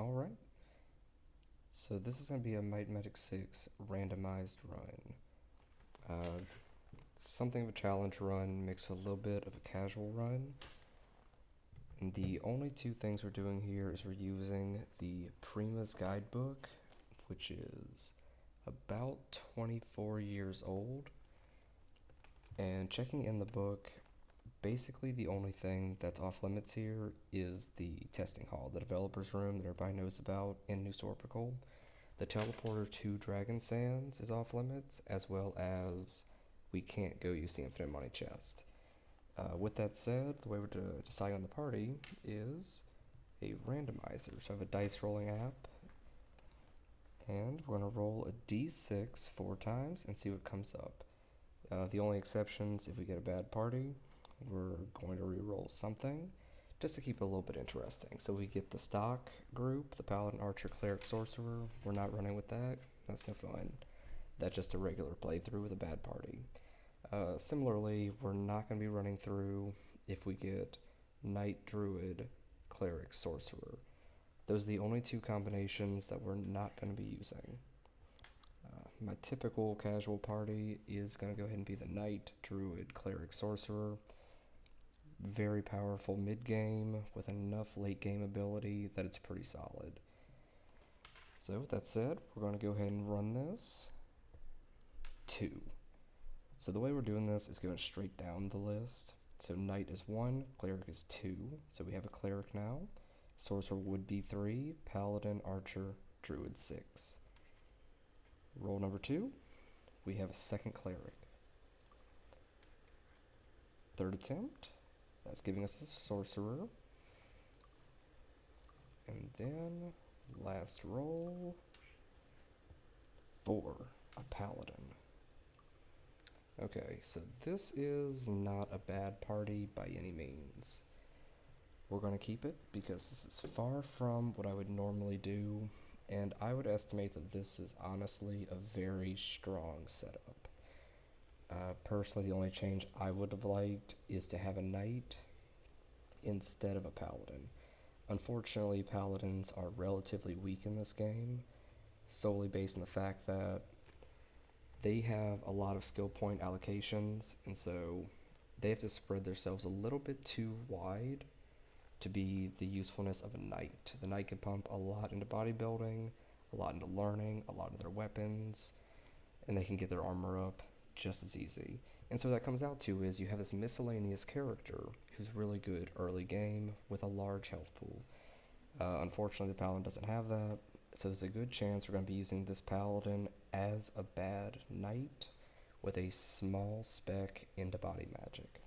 Alright, so this is going to be a Might and Magic 6 randomized run. Something of a challenge run mixed with a little bit of a casual run. And the only two things we're doing here is we're using the Prima's Guidebook, which is about 24 years old. And checking in the book, basically the only thing that's off limits here is the testing hall, the developer's room that everybody knows about in New Sorpical. The teleporter to Dragon Sands is off limits, as well as we can't go use the infinite money chest. With that said, the way we're deciding on the party is a randomizer. So I have a dice rolling app, and we're going to roll a d6 4 times and see what comes up. The only exceptions, if we get a bad party, we're going to re-roll something just to keep it a little bit interesting. So we get the stock group, the Paladin, Archer, Cleric, Sorcerer. We're not running with that. That's no fun. That's just a regular playthrough with a bad party. Similarly, we're not going to be running through if we get Knight, Druid, Cleric, Sorcerer. Those are the only two combinations that we're not going to be using. My typical casual party is going to go ahead and be the Knight, Druid, Cleric, Sorcerer. Very powerful mid-game with enough late-game ability that it's pretty solid. So with that said, we're going to go ahead and run this. 2. So the way we're doing this is going straight down the list. So Knight is 1, Cleric is 2, so we have a Cleric now. Sorcerer would be 3, Paladin, Archer, Druid 6. Roll number 2, we have a second Cleric. Third attempt, that's giving us a Sorcerer. And then, last roll, 4, a Paladin. Okay, so this is not a bad party by any means. We're going to keep it because this is far from what I would normally do, and I would estimate that this is honestly a very strong setup. Personally, the only change I would have liked is to have a Knight instead of a Paladin. Unfortunately, Paladins are relatively weak in this game, solely based on the fact that they have a lot of skill point allocations, and so they have to spread themselves a little bit too wide to be the usefulness of a Knight. The Knight can pump a lot into bodybuilding, a lot into learning, a lot into their weapons, and they can get their armor up just as easy. And so what that comes out to is you have this miscellaneous character who's really good early game with a large health pool. Unfortunately, the Paladin doesn't have that, so there's a good chance we're going to be using this Paladin as a bad Knight with a small spec into body magic.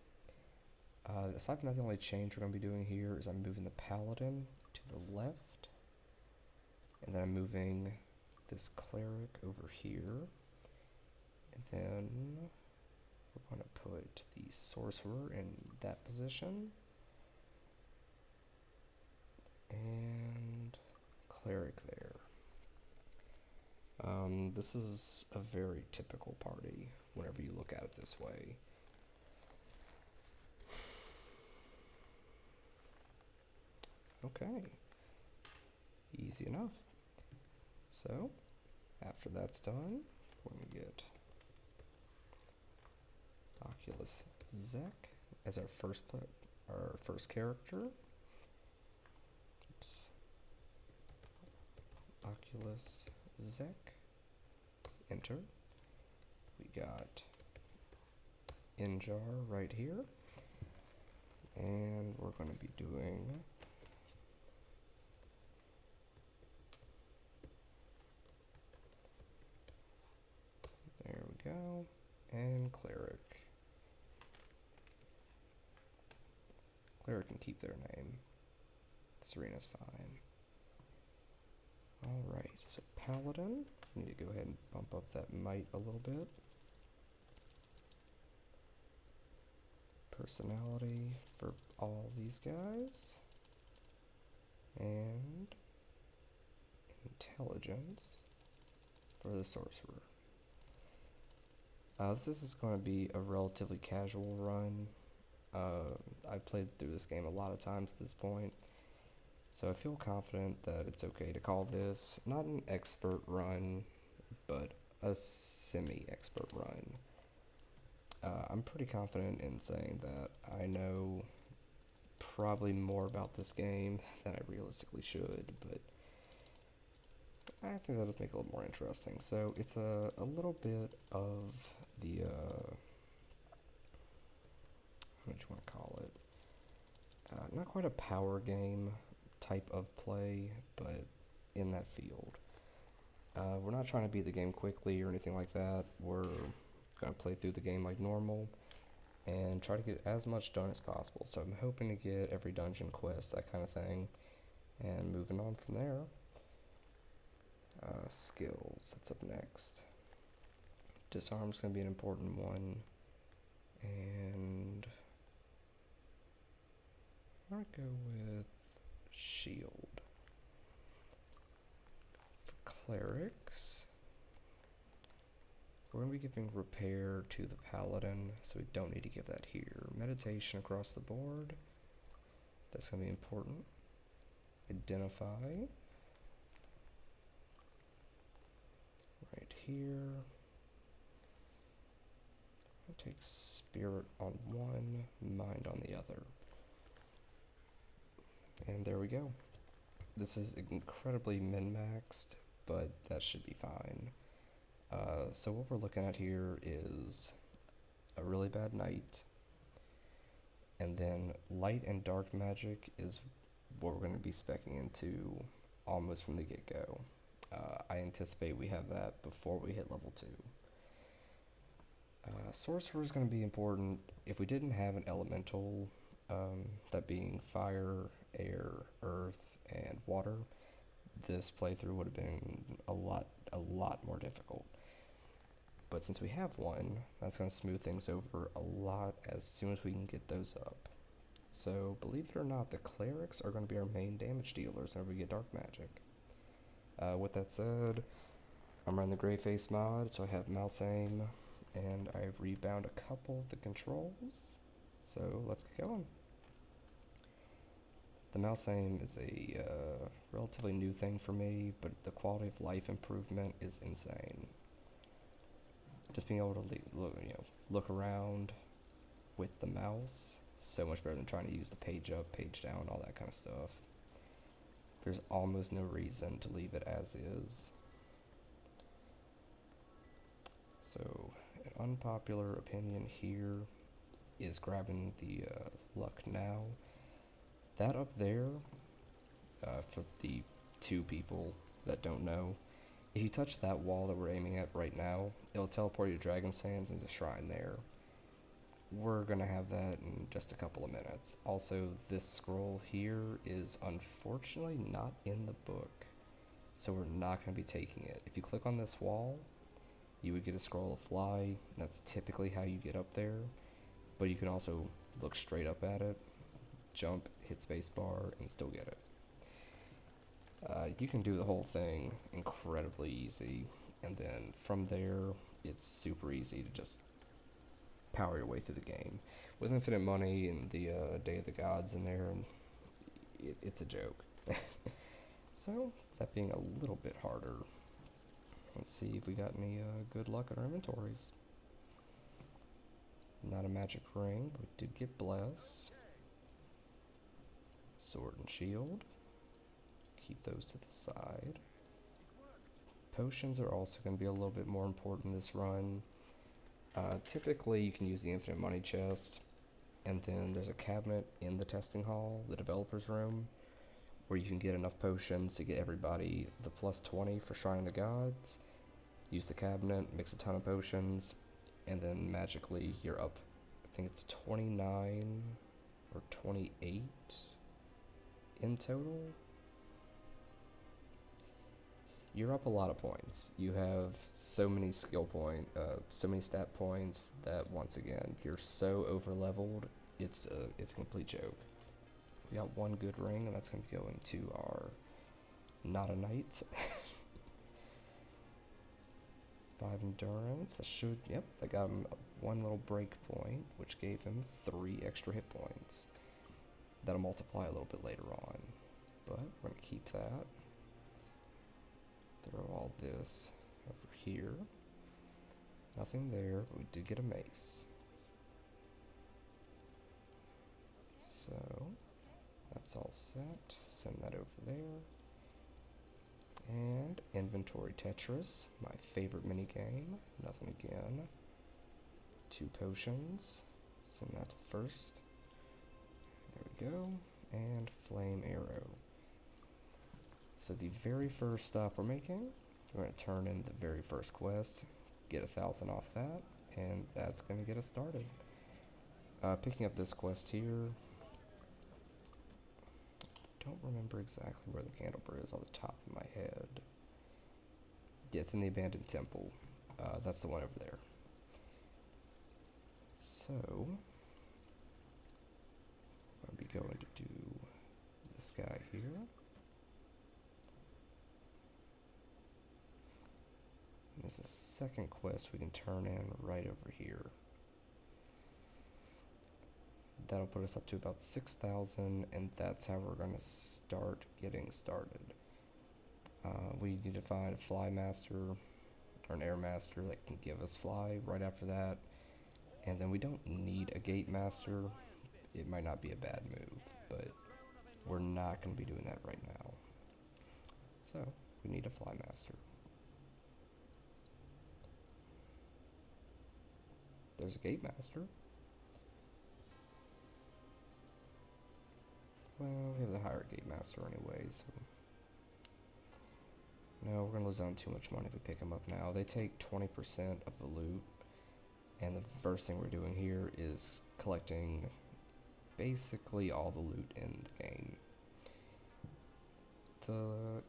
Aside from that, the only change we're going to be doing here is I'm moving the Paladin to the left, and then I'm moving this Cleric over here, and then we're going to put the Sorcerer in that position, and Cleric there. This is a very typical party whenever you look at it this way. Okay, easy enough. So, after that's done, we're going to get Oculus Zek as our first character. Oops. Oculus Zek. Enter. We got Injar right here, and we're going to be doing there we go, and Cleric. Cleric can keep their name. Serena's fine. Alright, so Paladin, we need to go ahead and bump up that might a little bit. Personality for all these guys. And intelligence for the Sorcerer. This is going to be a relatively casual run. I've played through this game a lot of times at this point. So I feel confident that it's okay to call this not an expert run, but a semi-expert run. I'm pretty confident in saying that I know probably more about this game than I realistically should, but I think that does make it a little more interesting. So it's a little bit of the, what do you want to call it? Not quite a power game type of play, but in that field. We're not trying to beat the game quickly or anything like that. We're going to play through the game like normal and try to get as much done as possible. So I'm hoping to get every dungeon quest, that kind of thing, and moving on from there. Skills, that's up next. Disarm's going to be an important one, and I'm going to go with shield. For clerics, we're going to be giving repair to the paladin, so we don't need to give that here. Meditation across the board, that's going to be important. Identify, right here. I'll take spirit on one, mind on the other. And there we go. This is incredibly min-maxed, but that should be fine. So what we're looking at here is a really bad knight, and then light and dark magic is what we're going to be speccing into almost from the get-go. I anticipate we have that before we hit level 2. Sorcerer is going to be important. If we didn't have an elemental, that being fire, air, earth, and water, this playthrough would have been a lot more difficult. But since we have one, that's going to smooth things over a lot as soon as we can get those up. So, believe it or not, the clerics are going to be our main damage dealers whenever we get dark magic. With that said, I'm running the Grey Face mod, so I have mouse aim, and I've rebound a couple of the controls. So, let's get going. The mouse aim is a relatively new thing for me, but the quality of life improvement is insane. Just being able to look around with the mouse, so much better than trying to use the page up, page down, all that kind of stuff. There's almost no reason to leave it as is. So, an unpopular opinion here is grabbing the luck now. That up there, for the 2 people that don't know, if you touch that wall that we're aiming at right now, it'll teleport you to Dragon Sands and the shrine there. We're gonna have that in just a couple of minutes. Also, this scroll here is unfortunately not in the book, so we're not gonna be taking it. If you click on this wall, you would get a scroll of fly. That's typically how you get up there, but you can also look straight up at it, jump, hit spacebar, and still get it. You can do the whole thing incredibly easy, and then from there, it's super easy to just power your way through the game. With infinite money and the Day of the Gods in there, it's a joke. So, that being a little bit harder, let's see if we got any good luck in our inventories. Not a magic ring, but we did get bless. Sword and shield. Keep those to the side. Potions are also going to be a little bit more important in this run. Typically, you can use the infinite money chest, and then there's a cabinet in the testing hall, the developer's room, where you can get enough potions to get everybody the plus 20 for Shrine of the Gods. Use the cabinet, mix a ton of potions, and then magically you're up, I think it's 29 or 28 in total. You're up a lot of points. You have so many so many stat points that once again, you're so over leveled, it's a complete joke. We got one good ring, and that's going to be going to our not a knight. 5 endurance. That got him one little break point, which gave him 3 extra hit points. That'll multiply a little bit later on. but we're going to keep that. Throw all this over here. Nothing there, but we did get a mace. So that's all set. Send that over there. And inventory Tetris, my favorite minigame. Nothing again. 2 potions. Send that to the first. There we go. And flame arrow. So the very first stop we're making, we're going to turn in the very first quest, get 1,000 off that, and that's going to get us started. Picking up this quest here, don't remember exactly where the Candleberry is on the top of my head. Yeah, it's in the abandoned temple. That's the one over there. So, I'll be going to do this guy here. There's a second quest we can turn in right over here. That'll put us up to about 6,000, and that's how we're going to start getting started. We need to find a fly master or an air master that can give us fly right after that. And then we don't need a gate master. It might not be a bad move, but we're not going to be doing that right now. So, we need a fly master. There's a gate master. Well, we have the higher gate master anyway, so... No, we're going to lose on too much money if we pick them up now. They take 20% of the loot, and the first thing we're doing here is collecting basically all the loot in the game.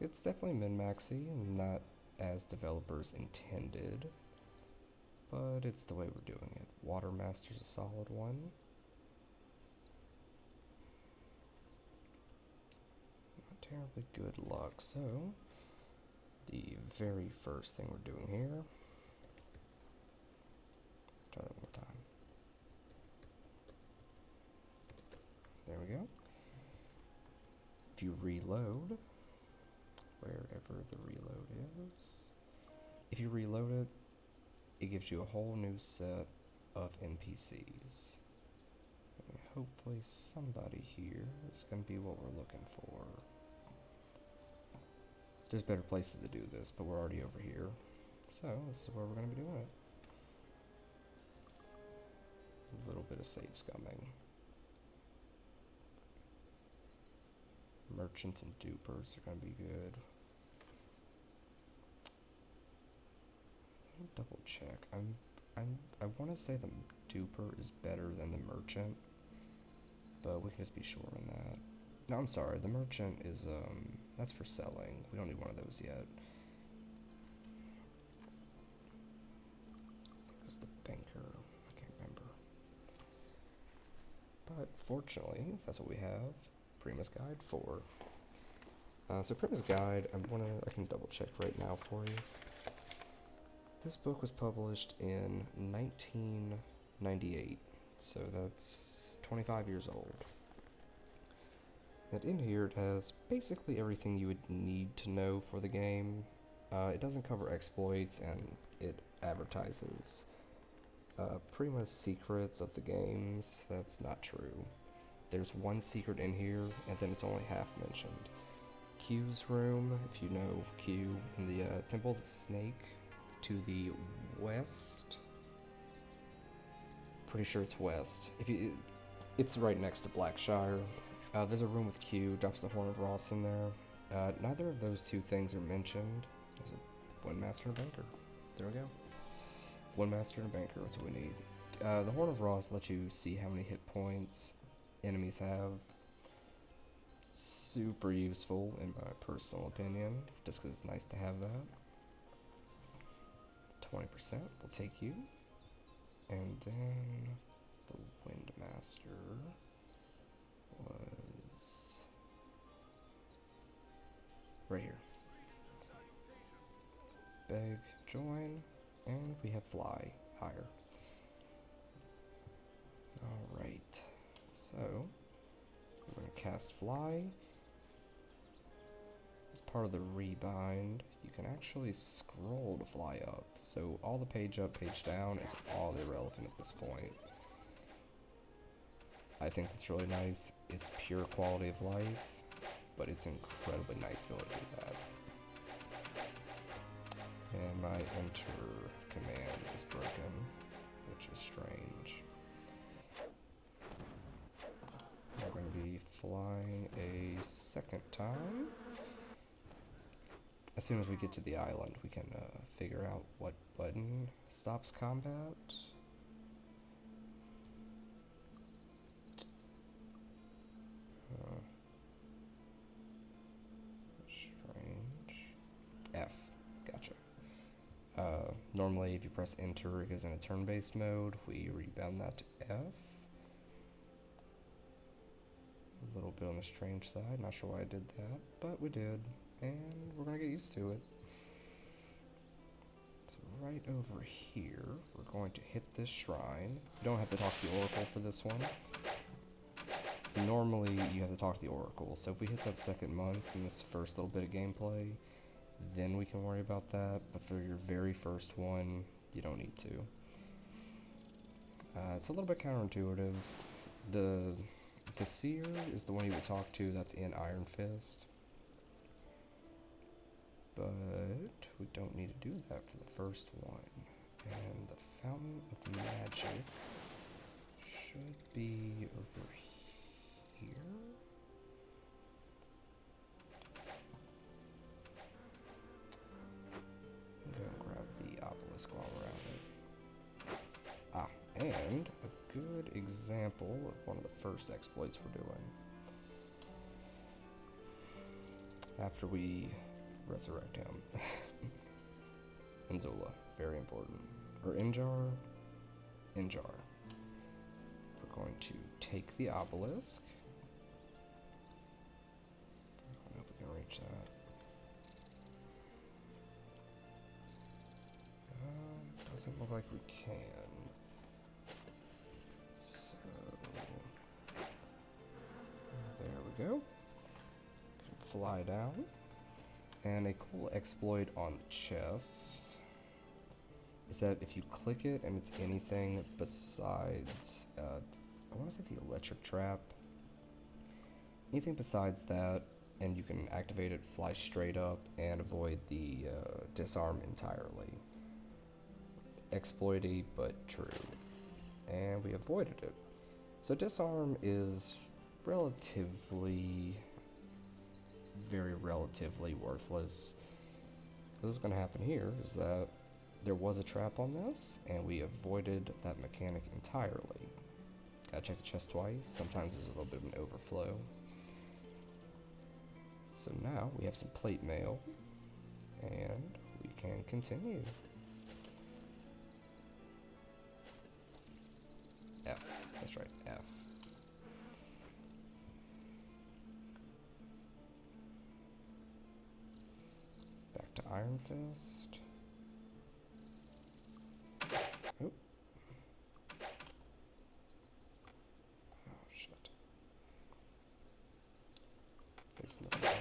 It's definitely min-maxy and not as developers intended, but it's the way we're doing it. Water Master's a solid one. Not terribly good luck, so the very first thing we're doing here, try that one more time. There we go. If you reload, wherever the reload is, if you reload it, it gives you a whole new set of NPCs. And hopefully somebody here is going to be what we're looking for. There's better places to do this, but we're already over here. So, this is where we're going to be doing it. A little bit of save scumming. Merchants and dupers are going to be good. Let me double check. I want to say the duper is better than the merchant, but we can just be sure on that. No, I'm sorry, the merchant is, that's for selling. We don't need one of those yet. Who's the banker? I can't remember. But fortunately, that's what we have. Prima's Guide 4. So Prima's Guide, I can double check right now for you. This book was published in 1998, so that's 25 years old. And in here it has basically everything you would need to know for the game. It doesn't cover exploits, and it advertises Prima's secrets of the games. That's not true. There's one secret in here, and then it's only half mentioned. Q's room, if you know Q, in the Temple of the Snake, to the west. Pretty sure it's west. It's right next to Blackshire. There's a room with Q, drops the Horn of Ross in there. Neither of those two things are mentioned. There's a one master and a banker. There we go. One master and a banker, that's what we need. The Horn of Ross lets you see how many hit points enemies have. Super useful in my personal opinion, just because it's nice to have that. 20% will take you. And then the Windmaster was right here. Beg, join, and we have fly higher. Alright, so we're going to cast fly. part of the rebind, you can actually scroll to fly up. So all the page up, page down is all irrelevant at this point. I think that's really nice. It's pure quality of life, but it's incredibly nice to be able to do that. And my enter command is broken, which is strange. We're going to be flying a second time. As soon as we get to the island, we can figure out what button stops combat. Strange. F. Gotcha. Normally, if you press enter, it goes in a turn-based mode. We rebound that to F. A little bit on the strange side. Not sure why I did that, but we did. And we're gonna get used to it. So right over here, we're going to hit this shrine. You don't have to talk to the oracle for this one. Normally, you have to talk to the oracle. So if we hit that second month in this first little bit of gameplay, then we can worry about that. But for your very first one, you don't need to. It's a little bit counterintuitive. The seer is the one you would talk to that's in Iron Fist. But we don't need to do that for the first one. And the Fountain of Magic should be over here. I'm gonna grab the obelisk while we're at it. Ah, and a good example of one of the first exploits we're doing. After we resurrect him. Anzola, very important. Or Injar? Injar. We're going to take the obelisk. I don't know if we can reach that. Doesn't look like we can. So, there we go. Fly down. And a cool exploit on the chests is that if you click it and it's anything besides, I want to say the electric trap, anything besides that, and you can activate it, fly straight up, and avoid the disarm entirely. Exploity, but true. And we avoided it. So disarm is very relatively worthless. What's going to happen here is that there was a trap on this, and we avoided that mechanic entirely. Gotta check the chest twice. Sometimes there's a little bit of an overflow. So now we have some plate mail, and we can continue. F. That's right, F. Back to Iron Fist. Oop. Oh, shit. Facing the wall.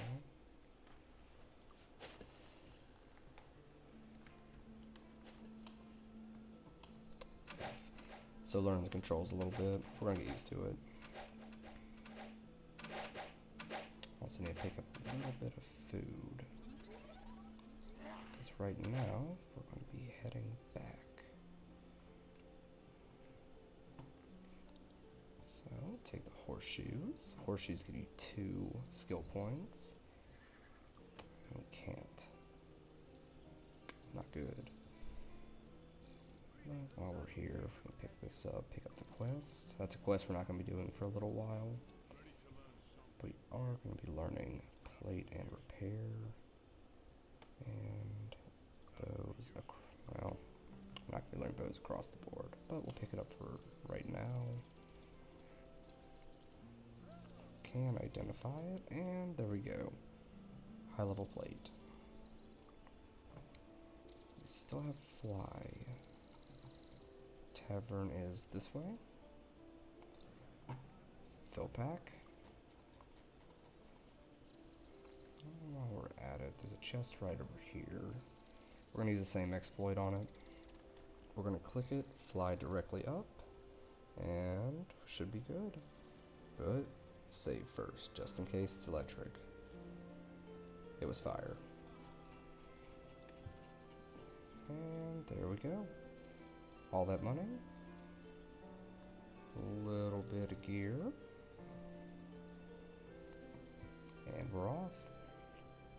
So learn the controls a little bit. We're gonna get used to it. Also need to pick up a little bit of food. Because right now, we're going to be heading back. So, take the horseshoes. Horseshoes give you 2 skill points. And we can't. Not good. While we're here, we're going to pick this up, pick up the quest. That's a quest we're not going to be doing for a little while. We are going to be learning plate and repair. And bows, well, I'm not going to be learning bows across the board, but we'll pick it up for right now. Can identify it, and there we go. High level plate. We still have fly. Tavern is this way. Fill pack. While we're at it. There's a chest right over here. We're gonna use the same exploit on it. We're gonna click it, fly directly up, and should be good. But save first, just in case it's electric. It was fire. And there we go. All that money. A little bit of gear. And we're off.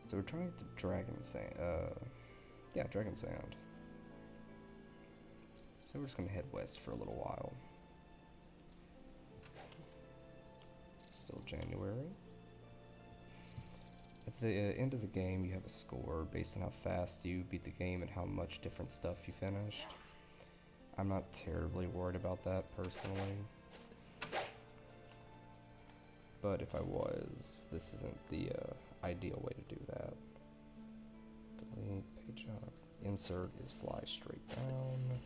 So we're trying to Dragon Sand. Dragon Sand. So we're just gonna head west for a little while. Still January. At the end of the game, you have a score based on how fast you beat the game and how much different stuff you finished. I'm not terribly worried about that personally. But if I was, this isn't the ideal way to do that. Delete, page up. Insert is fly straight down.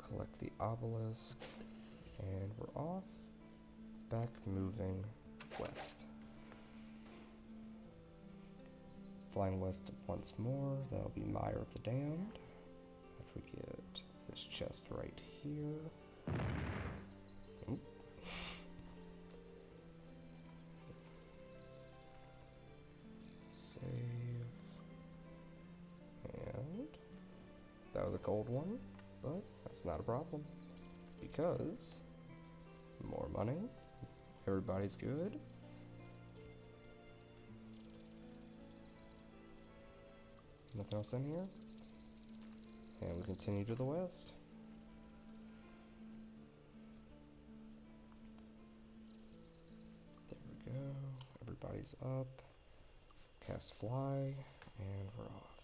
Collect the obelisk. And we're off. Back moving west. Flying west once more. That'll be Mire of the Damned. If we get this chest right here. Oop. Save. And that was a gold one, but that's not a problem because more money, everybody's good. Nothing else in here, and we continue to the west. There we go, everybody's up. Cast fly, and we're off.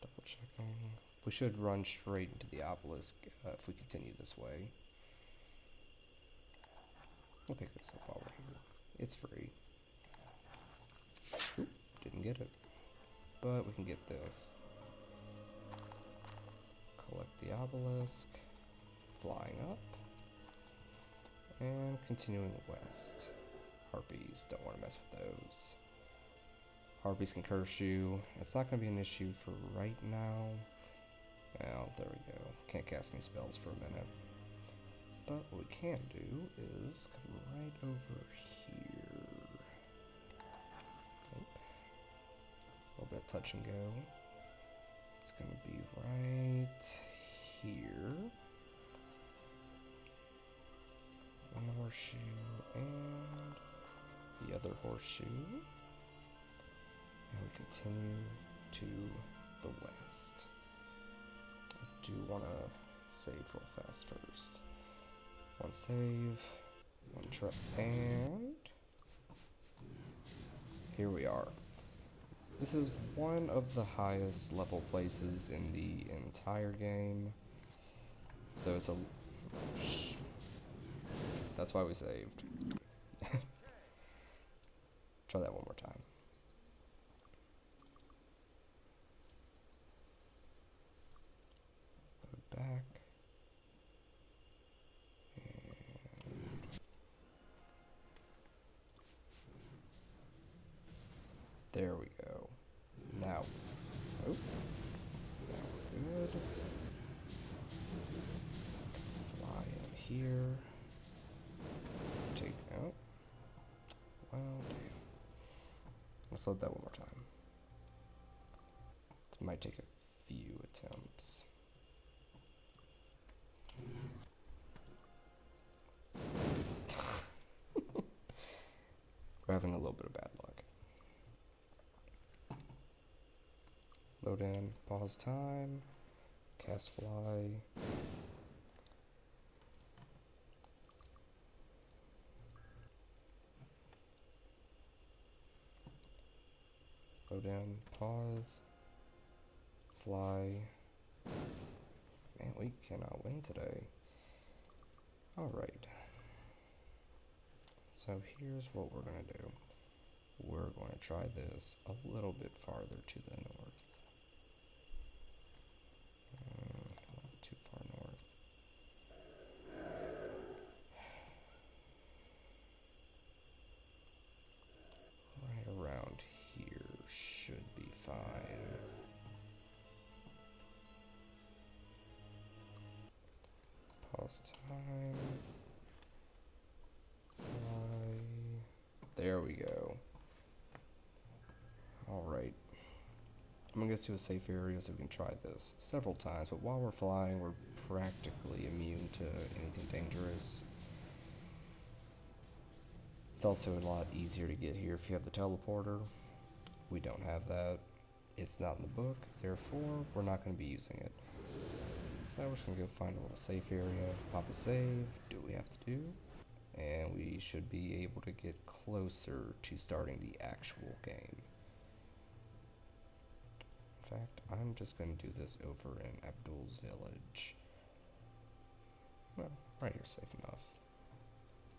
Double checking. We should run straight into the obelisk if we continue this way. We'll pick this up while we're here. It's free. Oop, didn't get it. But we can get this. Collect the obelisk. Flying up. And continuing west. Harpies, don't want to mess with those. Harpies can curse you. It's not going to be an issue for right now. Well, there we go. Can't cast any spells for a minute. But what we can do is come right over here. Nope. A little bit of touch and go. It's going to be right here. One horseshoe and the other horseshoe. And we continue to the west. I do want to save real fast first. One save, one try, and here we are. This is one of the highest level places in the entire game. So it's a... That's why we saved. Try that one more time. Back. And there we go. Now, oh, now we're good. Fly in here. Take out. Well, damn. Let's load that one more time. This might take a few attempts. We're having a little bit of bad luck. Load in, pause time, cast fly. Load in, pause, fly. Man, we cannot win today. Alright. So here's what we're going to do. We're going to try this a little bit farther to the north. Not too far north. Right around last time. Fly. There we go. Alright. I'm gonna get to a safe area so we can try this several times, but while we're flying, we're practically immune to anything dangerous. It's also a lot easier to get here if you have the teleporter. We don't have that. It's not in the book, therefore we're not going to be using it. So we're just going to go find a little safe area, pop a save, do what we have to do, and we should be able to get closer to starting the actual game. In fact, I'm just going to do this over in Abdul's village. Well, right here, safe enough.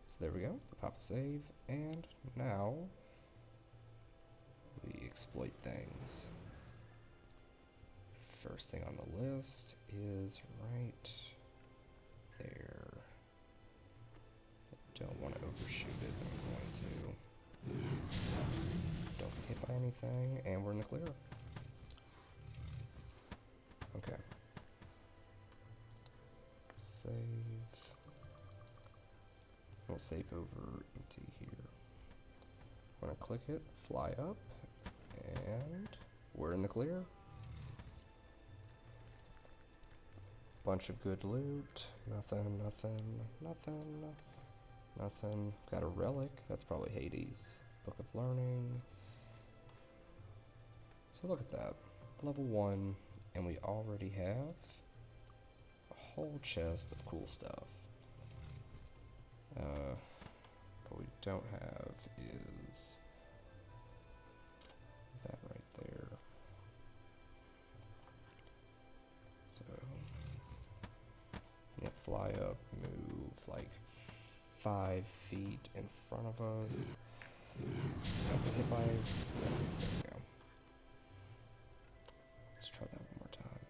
So there we go, pop a save, and now we exploit things. First thing on the list is right there. I don't want to overshoot it, but I'm going to. Don't get hit by anything, and we're in the clear. Okay. Save. We'll save over into here. I'm gonna click it, fly up, and we're in the clear. Bunch of good loot. Nothing, nothing, nothing, nothing. Got a relic. That's probably Hades. Book of Learning. So look at that. Level 1, and we already have a whole chest of cool stuff. What we don't have is that right there. So, yeah, fly up, move like 5 feet in front of us. Don't get hit by. There we go. Let's try that one more time.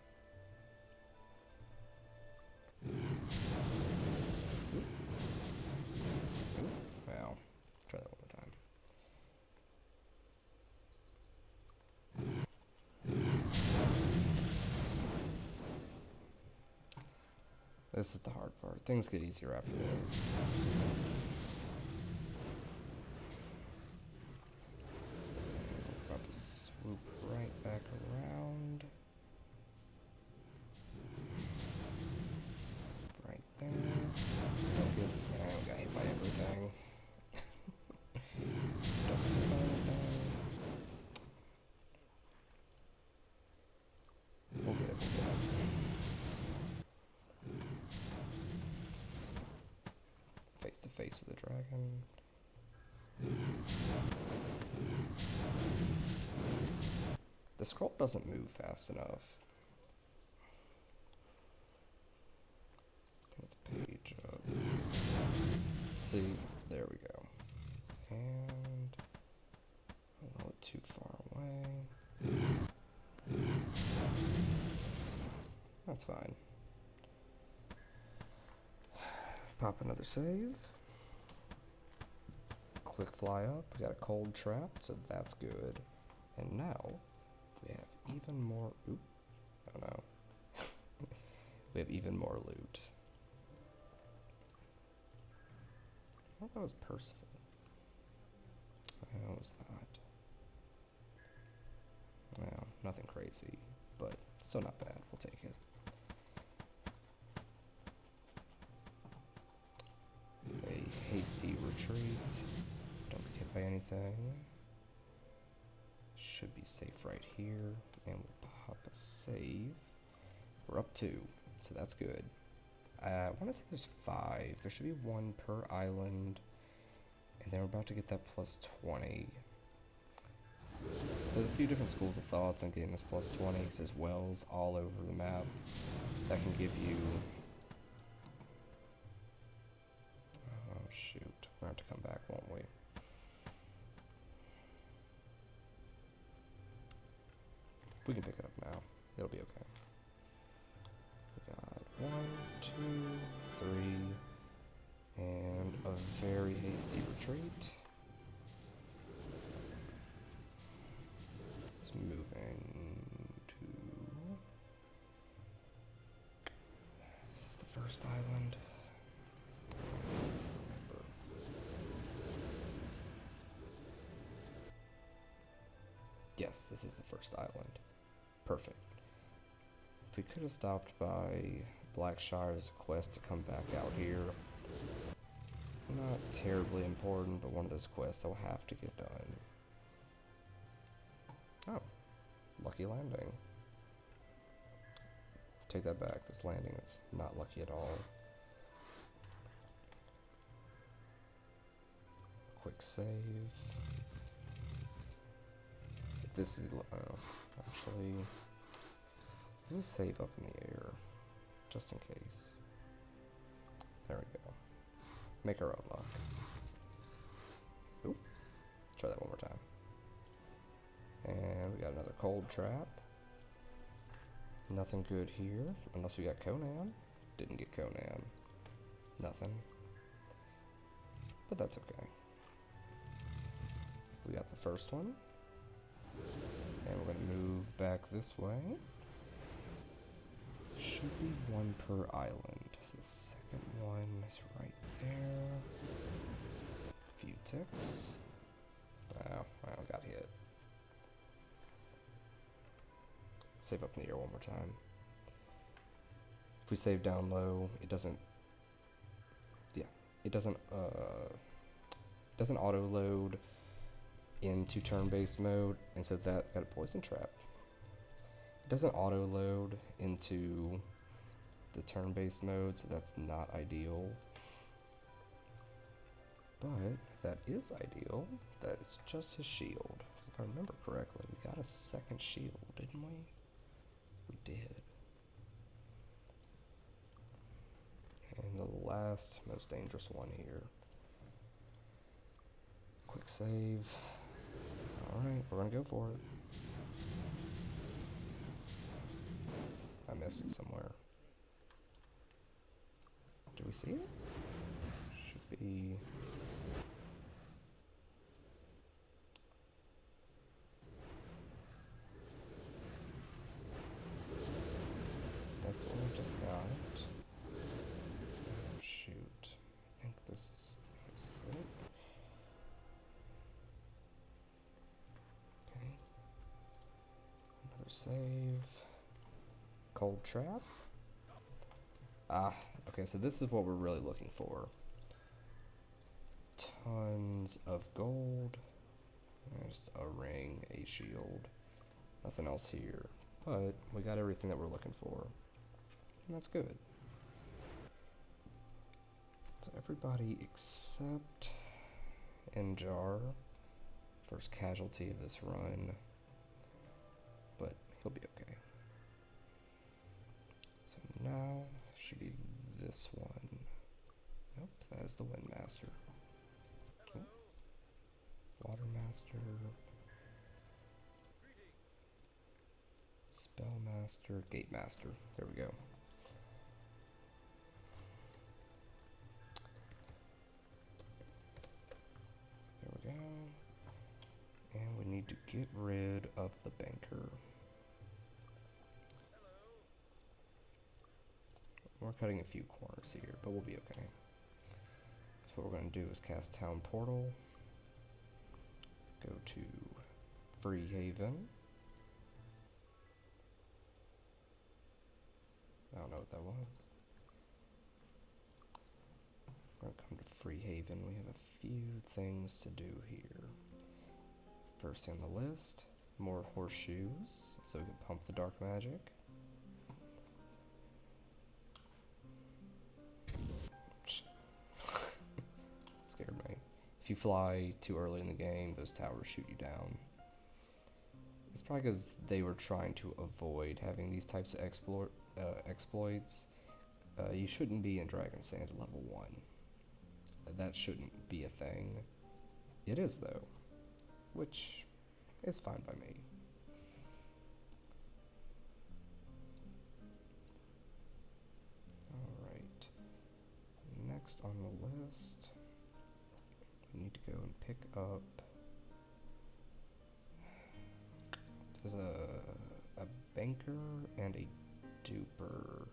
Wow. Try that one more time. This is the hard part. Things get easier after this. About to swoop right back around. Right there. Oh, good. Yeah, we got hit by everything. Don't get hit by anything. We'll get it, we'll get it. Face to face with the dragon. The scroll doesn't move fast enough. Let's page up. See, there we go. And a little too far away. That's fine. Pop another save. Click fly up. We got a cold trap, so that's good. And now we have even more. Oop. Oh no. We have even more loot. I thought that was Percival. No, it's not. Well, nothing crazy, but still not bad. We'll take it. A hasty retreat. Don't get hit by anything. Should be safe right here. And we'll pop a save. We're up 2, so that's good. I want to say there's 5. There should be 1 per island. And then we're about to get that plus 20. There's a few different schools of thoughts on getting this plus 20, because there's wells all over the map that can give you... Oh shoot, we're going to have to come back, won't we? We can pick it up now. It'll be okay. We got 1, 2, 3, and a very hasty retreat. It's moving to... This is the first island. Yes, this is the first island. Perfect. If we could have stopped by Blackshire's quest to come back out here. Not terribly important, but one of those quests that will have to get done. Oh, lucky landing. Take that back, this landing is not lucky at all. Quick save. If this is, actually, let me save up in the air, just in case. There we go. Make our own luck. Oop. Try that one more time. And we got another cold trap. Nothing good here, unless we got Conan. Didn't get Conan. Nothing. But that's okay. We got the first one. And we're gonna move back this way. Should be one per island. So the second one is right there. A few ticks. Oh, I got hit. Save up in the air one more time. If we save down low, it doesn't. Yeah, it doesn't auto load into turn-based mode, and so that got a poison trap. It doesn't auto load into the turn-based mode, so that's not ideal. But that is ideal. That is just his shield. If I remember correctly, we got a second shield, didn't we? We did. And the last, most dangerous one here. Quick save. Alright, we're gonna go for it. I missed it somewhere. Do we see it? Should be... This one we just got. Shoot. I think this is it. Okay. Another save. Cold trap. Ah, okay, so this is what we're really looking for. Tons of gold. Just a ring, a shield. Nothing else here. But we got everything that we're looking for. And that's good. So everybody except Enjar, first casualty of this run. But he'll be okay. So now should be this one. Nope, that is the Windmaster. Oh. Watermaster. Spellmaster, Gatemaster. There we go. There we go. And we need to get rid of the banker. We're cutting a few corners here, but we'll be okay. So what we're going to do is cast Town Portal. Go to Freehaven. I don't know what that was. We're going to come to Freehaven. We have a few things to do here. First on the list, more horseshoes, so we can pump the dark magic. Scared me. If you fly too early in the game, those towers shoot you down. It's probably because they were trying to avoid having these types of exploits. You shouldn't be in Dragon Sand at level 1. That shouldn't be a thing. It is though, which is fine by me. Alright, next on the list, we need to go and pick up, there's a banker and a duper.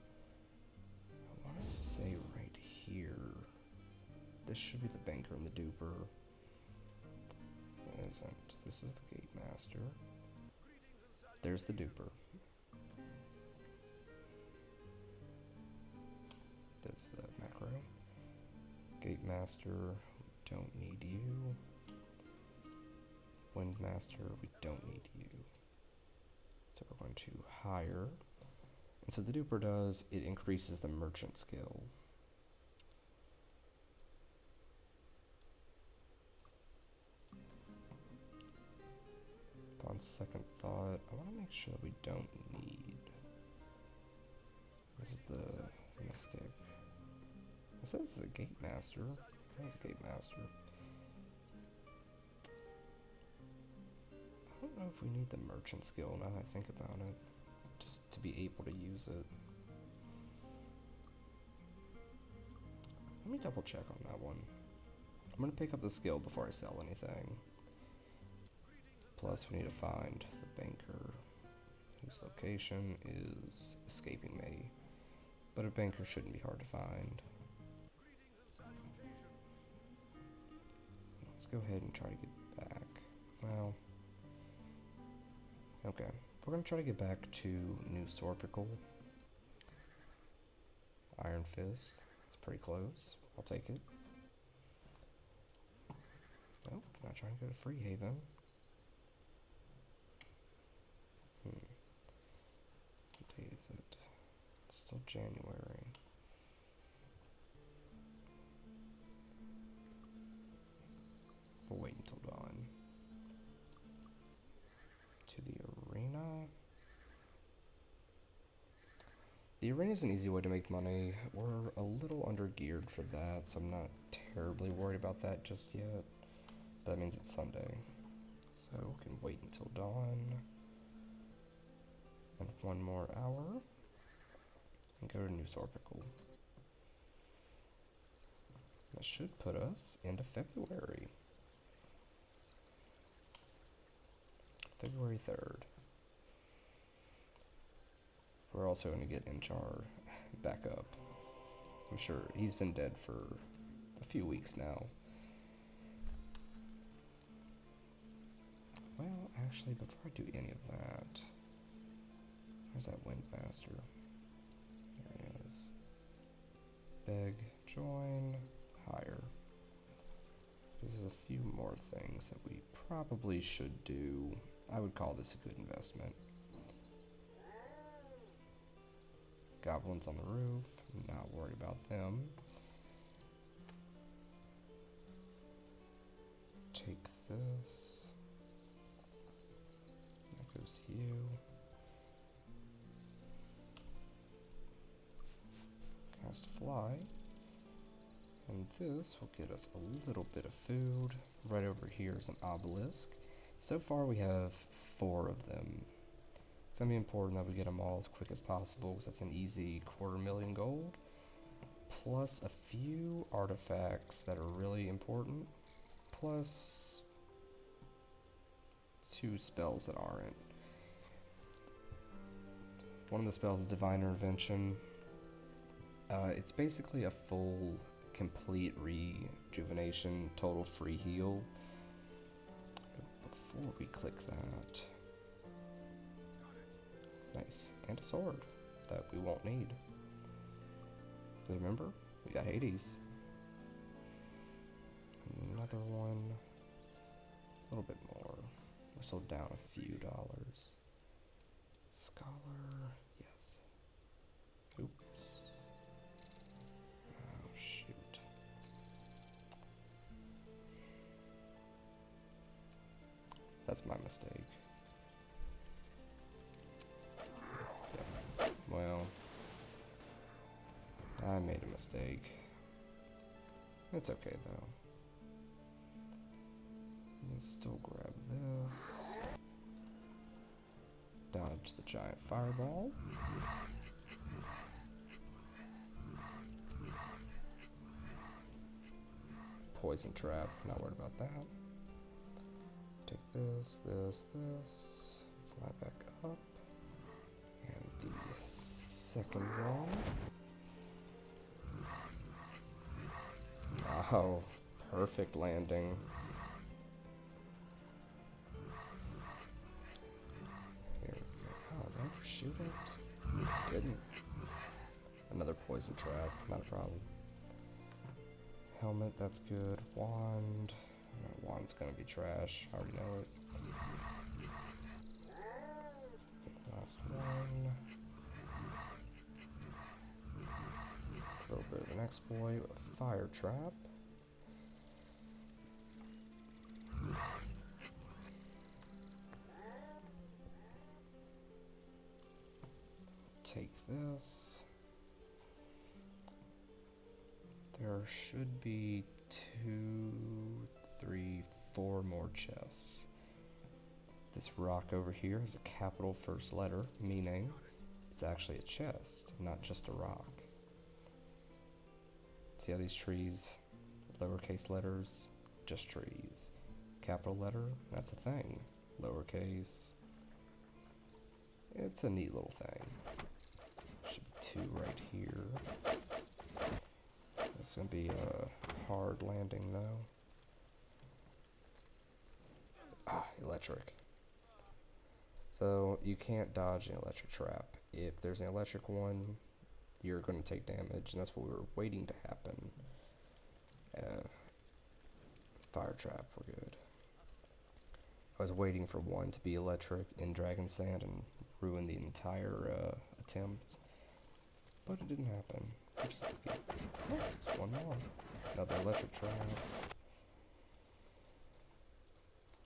I want to say right here, this should be the banker and the duper. It isn't. This is the Gatemaster. there's the duper. That's the macro. Gate master, we don't need you. Wind master, we don't need you. So we're going to hire. And so the duper does, it increases the merchant skill. Upon second thought, I want to make sure that we don't need. This is the mistake. It says it's a gate master. That's a gate master. I don't know if we need the merchant skill now that I think about it. Just to be able to use it. Let me double check on that one. I'm going to pick up the skill before I sell anything. Plus we need to find the banker whose location is escaping me. But a banker shouldn't be hard to find. Let's go ahead and try to get back. Well, okay. We're going to try to get back to New Sorpical. Iron Fist. It's pretty close. I'll take it. Nope, not trying to go to Freehaven. What day is it? It's still January. We'll wait until dawn. To the arena. The arena is an easy way to make money. We're a little under geared for that, so I'm not terribly worried about that just yet. That means it's Sunday. So we can wait until dawn. And 1 more hour. And go to New Sorpical. That should put us into February. February 3rd. We're also going to get Inchar back up. I'm sure he's been dead for a few weeks now. Well, actually, before I do any of that, where's that Windmaster? There he is. Beg, join, hire. This is a few more things that we probably should do. I would call this a good investment. Goblins on the roof, not worried about them. Take this. That goes to you. Cast fly. And this will get us a little bit of food. Right over here is an obelisk. So far we have 4 of them. It's going to be important that we get them all as quick as possible, because that's an easy 250,000 gold. Plus a few artifacts that are really important. Plus 2 spells that aren't. One of the spells is Divine Intervention. It's basically a full, complete rejuvenation, total free heal. Before we click that... Nice. And a sword that we won't need. Because remember, we got Hades. Another one. A little bit more. We're still down a few dollars. Scholar. Yes. Oops. Oh, shoot. That's my mistake. Well, I made a mistake. It's okay though. Let's still grab this. Dodge the giant fireball. Poison trap, not worried about that. Take this, this, this. Fly back up. And the second one. Oh, perfect landing. Here poison trap, not a problem. Helmet, that's good. Wand. Wand's gonna be trash. I already know it. Last one. A little bit of an exploit. A fire trap. Take this. There should be 2, 3, 4 more chests. This rock over here has a capital first letter, meaning it's actually a chest, not just a rock. See how these trees, lowercase letters, just trees. Capital letter, that's a thing. Lowercase, it's a neat little thing. Should be 2 right here. It's gonna be a hard landing though. Ah, electric. So you can't dodge an electric trap. If there's an electric one, you're gonna take damage, and that's what we were waiting to happen. Fire trap, we're good. I was waiting for one to be electric in Dragon Sand and ruin the entire attempt, but it didn't happen. Just there's one more. Another electric trap.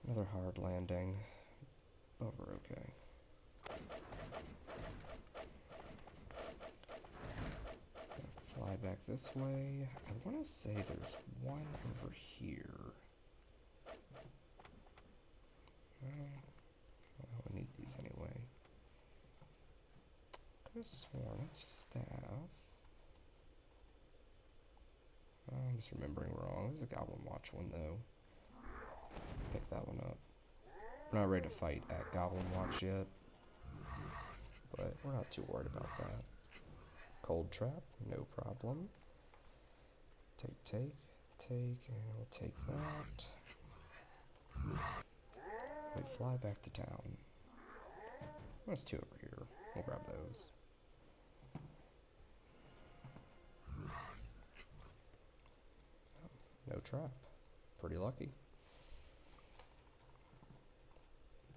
Another hard landing, but we're okay. Fly back this way. I want to say there's one over here. I need these anyway. Could have sworn it's staff. I'm just remembering wrong. There's a Goblin Watch one though. Pick that one up. We're not ready to fight at Goblin Watch yet, but we're not too worried about that. Cold trap, no problem. Take, and we'll take that. We fly back to town. There's 2 over here. We'll grab those. No trap. Pretty lucky.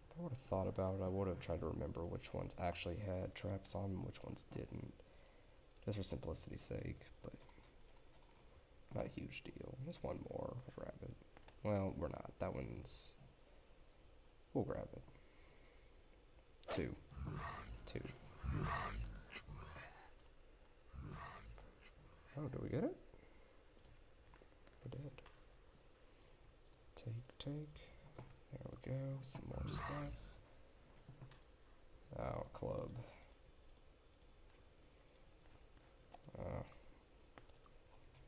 If I would have thought about it, I would have tried to remember which ones actually had traps on them, which ones didn't. Just for simplicity's sake, but not a huge deal. There's one more. We'll grab it. Well, we're not. That one's... We'll grab it. 2. Oh, did we get it? We did. Take. There we go. Some more stuff. Oh, club.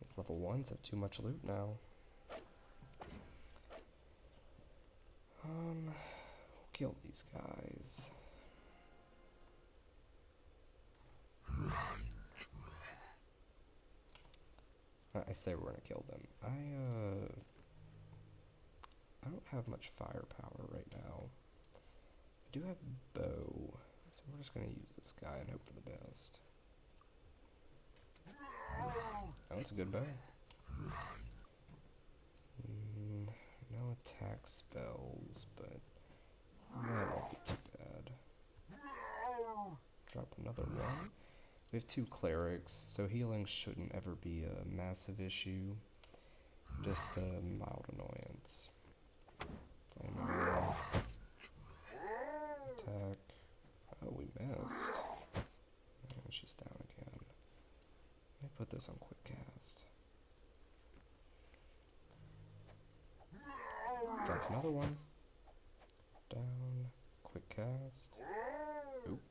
These level 1s have too much loot now. We'll kill these guys. I say we're gonna kill them. I don't have much firepower right now. I do have bow, so we're just gonna use this guy and hope for the best. Oh, it's a good bow. No attack spells, but that won't be too bad. Drop another one. We have 2 clerics, so healing shouldn't ever be a massive issue. Just a mild annoyance. Attack. Oh, we missed. And she's down again. Let me put this on quick cast. Drop another one. Down. Quick cast. Oop.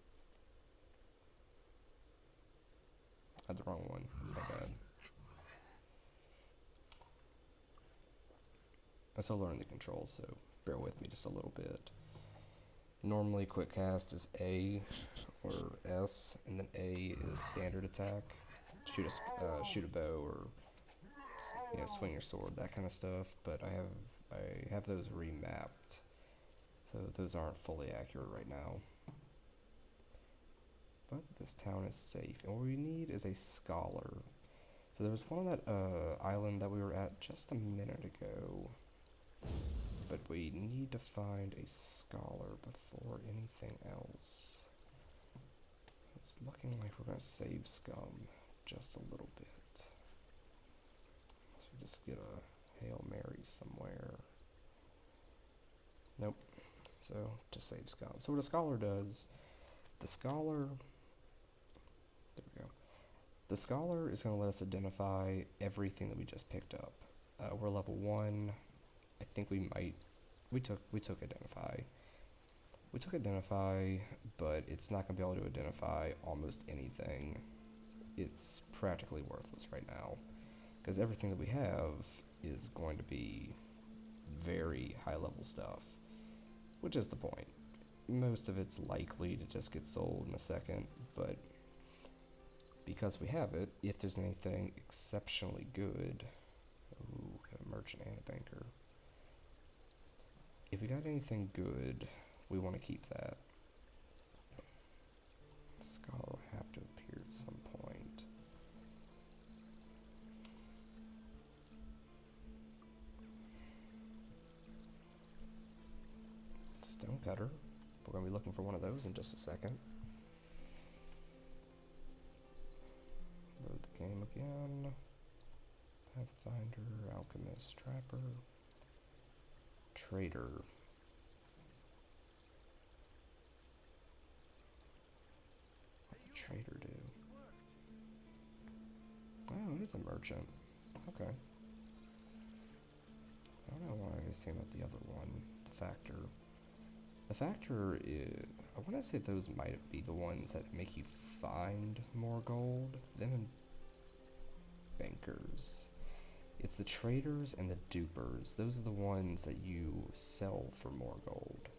Had the wrong one. That's my bad. I'm still learning the controls, so bear with me just a little bit. Normally, quick cast is A or S, and then A is standard attack. Shoot a bow or swing your sword, that kind of stuff. But I have those remapped, so those aren't fully accurate right now. but this town is safe. And what we need is a scholar. So there was one on that island that we were at just a minute ago. But we need to find a scholar before anything else. It's looking like we're going to save scum just a little bit. Unless we just get a Hail Mary somewhere. Nope. So, just save scum. So what a scholar does, the scholar... There we go. The scholar is going to let us identify everything that we just picked up. We're level 1. I think we might... We took identify. We took identify, but it's not going to be able to identify almost anything. It's practically worthless right now, because everything that we have is going to be very high level stuff, which is the point. Most of it's likely to just get sold in a second, but because we have it, if there's anything exceptionally good... Ooh, got a merchant and a banker. If we got anything good, we want to keep that. Scholar will have to appear at some point. Stonecutter. We're going to be looking for one of those in just a second. Load the game again. Pathfinder, Alchemist, Trapper, Trader. What's a trader do? Oh, it is a merchant. Okay. I don't know why I was thinking about the other one, the factor. The factor is, I want to say those might be the ones that make you find more gold. Them and bankers. It's the traders and the dupers. Those are the ones that you sell for more gold.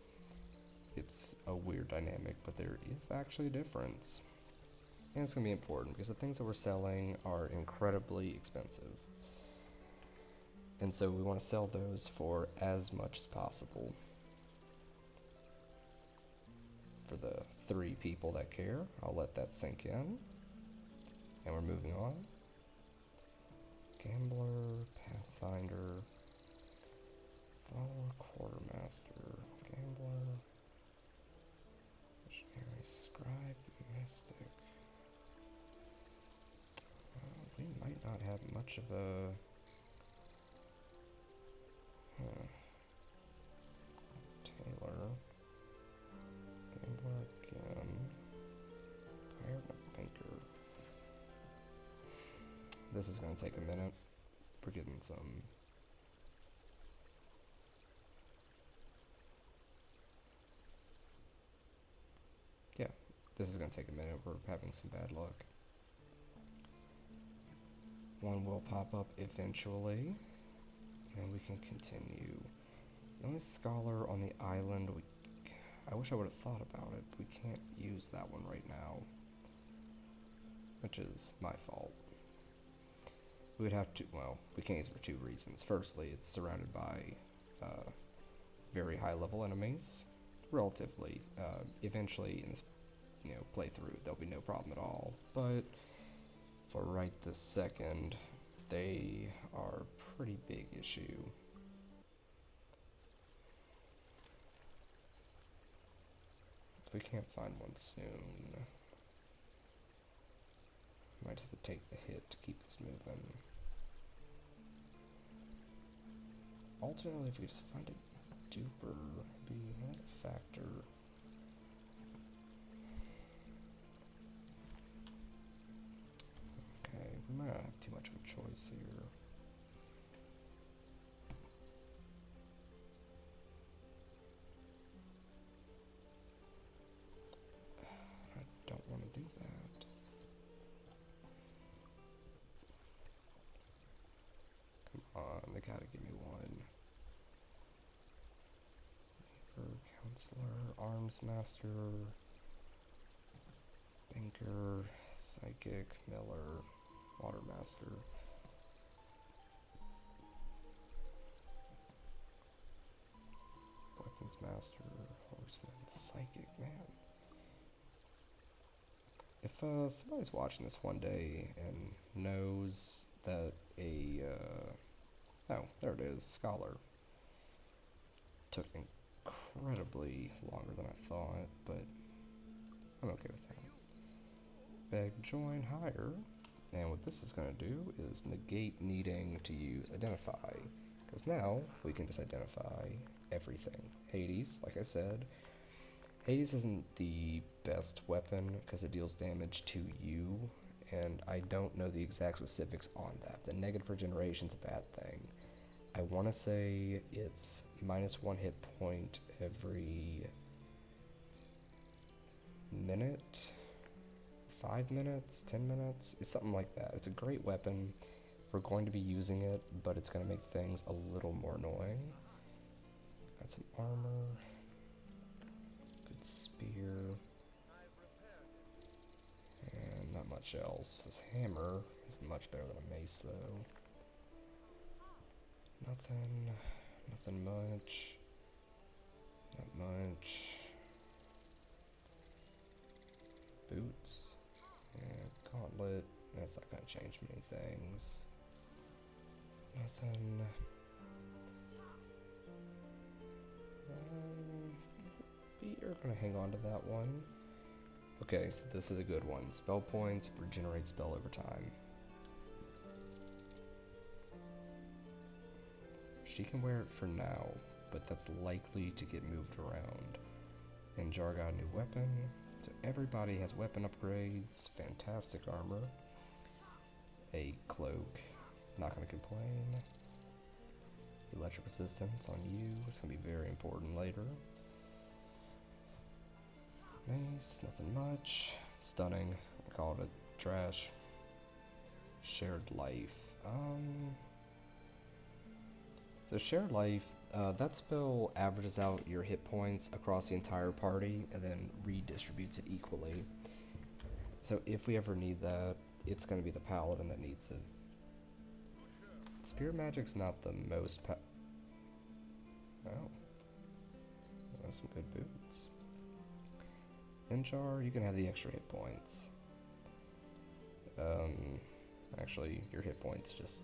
It's a weird dynamic, but there is actually a difference. And it's going to be important because the things that we're selling are incredibly expensive. And so we want to sell those for as much as possible. For the 3 people that care, I'll let that sink in. And we're moving on. Gambler, Pathfinder, Follower, Quartermaster, Gambler, Missionary, Scribe, Mystic. We might not have much of a... Taylor, Gambler again, Hired a Banker. This is going to take a minute. We're getting some... Yeah, this is going to take a minute. We're having some bad luck. One will pop up eventually, and we can continue. The only scholar on the island, I wish I would have thought about it. We can't use that one right now, which is my fault. We would have to, well, we can't use it for 2 reasons. Firstly, it's surrounded by very high level enemies, relatively. Eventually in this playthrough, there'll be no problem at all. But for right this second, they are a pretty big issue. If we can't find one soon, might have to take the hit to keep this moving. Alternately, if we just find a duper, be not a factor. Okay, we might not have too much of a choice here. I don't want to do that. Come on, they gotta give me one. Counselor, Arms Master, Banker, Psychic, Miller, Watermaster. Weapons Master, Horseman, Psychic, man. If somebody's watching this one day and knows that oh, there it is, a scholar. Took incredibly longer than I thought, but I'm okay with that. Beg join higher, and what this is going to do is negate needing to use identify, because now we can just identify everything. Hades, like I said, Hades isn't the best weapon because it deals damage to you, and I don't know the exact specifics on that. The negative regeneration's a bad thing. I want to say it's -1 hit point every minute, 5 minutes, 10 minutes. It's something like that. It's a great weapon. We're going to be using it, but it's going to make things a little more annoying. Got some armor. Good spear. And not much else. This hammer is much better than a mace, though. Nothing much. Not much. Boots. And gauntlet. That's not gonna change many things. Nothing. We are gonna hang on to that one. Okay, so this is a good one. Spell points, regenerate spell over time. She can wear it for now, but that's likely to get moved around. And Jar got a new weapon, so everybody has weapon upgrades, fantastic armor, a cloak, not gonna complain. Electric resistance on you, it's gonna be very important later. Mace, nothing much. Stunning, I call it a trash. Shared life, so shared life, that spell averages out your hit points across the entire party and then redistributes it equally. So if we ever need that, it's going to be the paladin that needs it. Spear magic's not the most oh. That's some good boots. In Jar, you can have the extra hit points. Actually, your hit points just...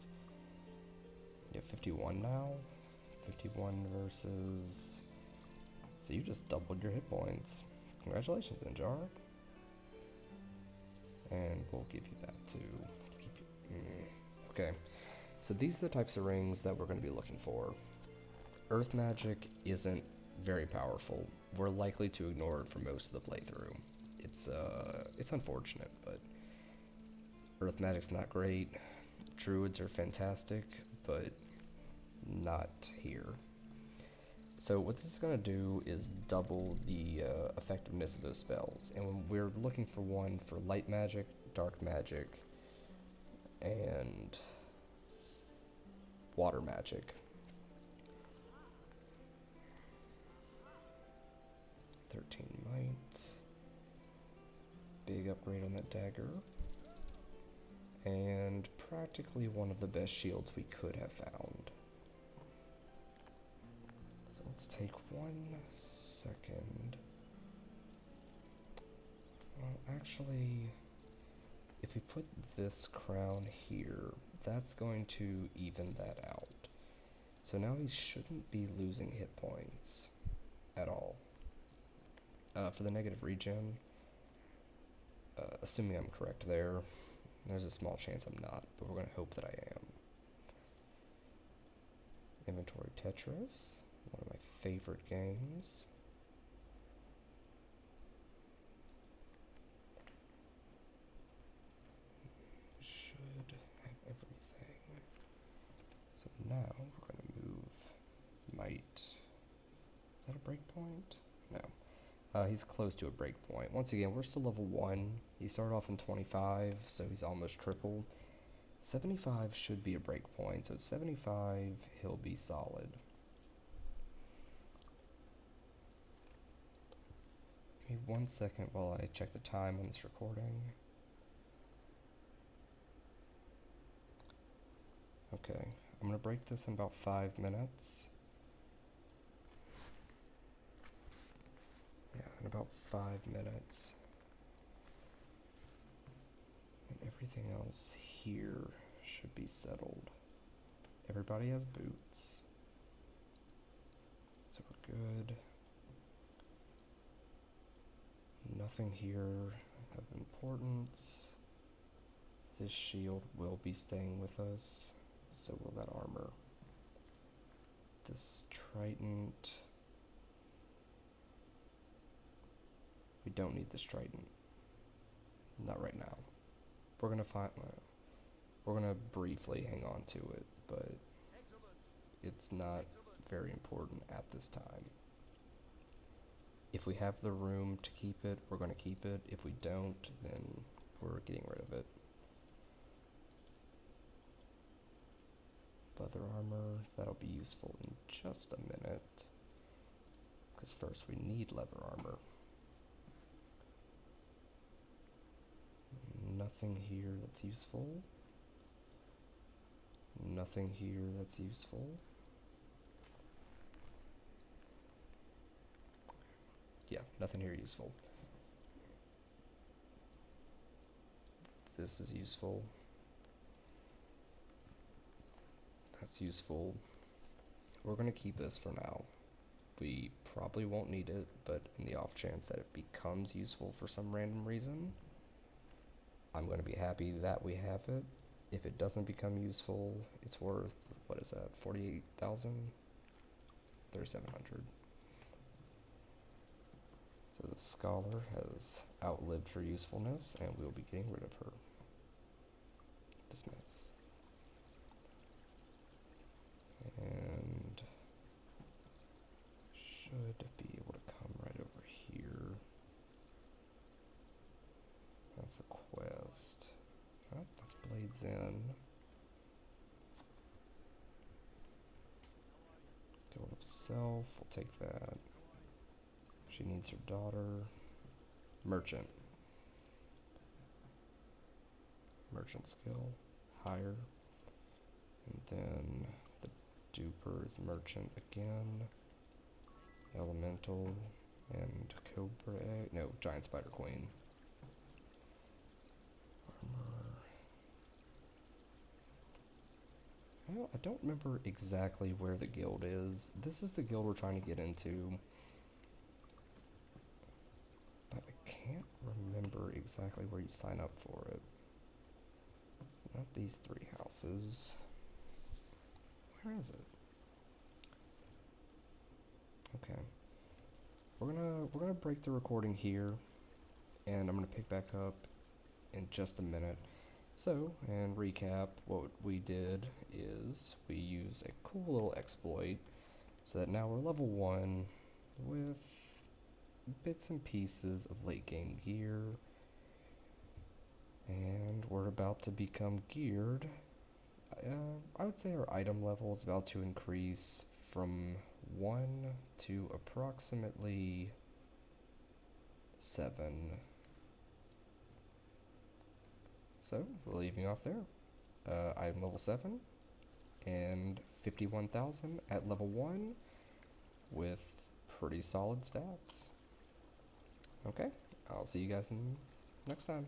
You have 51 now? 51 versus... So you just doubled your hit points. Congratulations, Injar. And we'll give you that too. Keep you, okay, so these are the types of rings that we're going to be looking for. Earth magic isn't very powerful. We're likely to ignore it for most of the playthrough. It's unfortunate, but Earth magic's not great. Druids are fantastic, but not here. So what this is going to do is double the effectiveness of those spells, and when we're looking for one for light magic, dark magic, and water magic. 13 might. Big upgrade on that dagger. And practically one of the best shields we could have found. So let's take 1 second. Well, actually, if we put this crown here, that's going to even that out. So now he shouldn't be losing hit points at all. For the negative regen, assuming I'm correct there, there's a small chance I'm not, but we're going to hope that I am. Inventory Tetris, one of my favorite games. Should have everything. So now we're going to move might. Is that a breakpoint? No. He's close to a breakpoint. Once again, we're still level 1. He started off in 25, so he's almost triple. 75 should be a breakpoint, so 75, he'll be solid. Give me 1 second while I check the time on this recording. Okay, I'm gonna break this in about 5 minutes. Yeah, in about 5 minutes. everything else here should be settled. Everybody has boots, so we're good. Nothing here of importance. This shield will be staying with us, so will that armor. This trident, we don't need this trident. Not right now. We're gonna briefly hang on to it, but it's not very important at this time. If we have the room to keep it, we're gonna keep it. If we don't, then we're getting rid of it. Leather armor, that'll be useful in just a minute. Because first we need leather armor. Nothing here that's useful. Nothing here that's useful. Yeah, nothing here useful. This is useful. That's useful. We're gonna keep this for now. We probably won't need it, but in the off chance that it becomes useful for some random reason, I'm gonna be happy that we have it. If it doesn't become useful, it's worth, what is that, 48,000? 3,700. So the scholar has outlived her usefulness, and we'll be getting rid of her. Dismiss. And should be able to come right over here. That's a quest. Oh, that's Blades in. Guild of Self, we'll take that. She needs her daughter. Merchant. Merchant skill, higher. And then the duper is merchant again. Elemental and Cobra Egg. No, Giant Spider Queen. Armor. I don't remember exactly where the guild is. This is the guild we're trying to get into. But I can't remember exactly where you sign up for it. It's not these three houses. Where is it? Okay. We're gonna break the recording here, and I'm gonna pick back up in just a minute. So, and recap, what we did is we used a cool little exploit so that now we're level 1 with bits and pieces of late game gear, and we're about to become geared. I would say our item level is about to increase from 1 to approximately 7. So, we're leaving off there. Item level 7 and 51,000 at level 1 with pretty solid stats. Okay, I'll see you guys next time.